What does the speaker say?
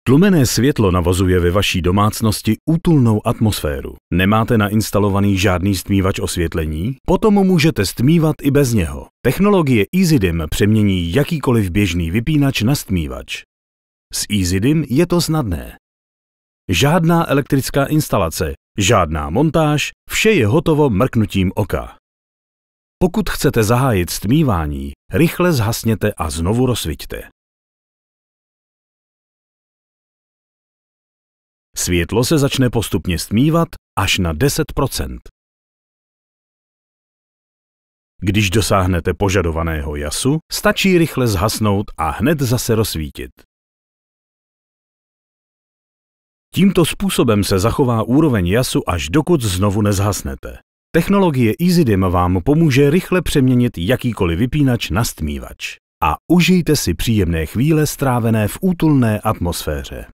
Tlumené světlo navozuje ve vaší domácnosti útulnou atmosféru. Nemáte nainstalovaný žádný stmívač osvětlení? Potom můžete stmívat i bez něho. Technologie EasyDim přemění jakýkoliv běžný vypínač na stmívač. S EasyDim je to snadné. Žádná elektrická instalace, žádná montáž, vše je hotovo mrknutím oka. Pokud chcete zahájit stmívání, rychle zhasněte a znovu rozsviťte. Světlo se začne postupně stmívat až na 10%. Když dosáhnete požadovaného jasu, stačí rychle zhasnout a hned zase rozsvítit. Tímto způsobem se zachová úroveň jasu, až dokud znovu nezhasnete. Technologie EasyDim vám pomůže rychle přeměnit jakýkoliv vypínač na stmívač. A užijte si příjemné chvíle strávené v útulné atmosféře.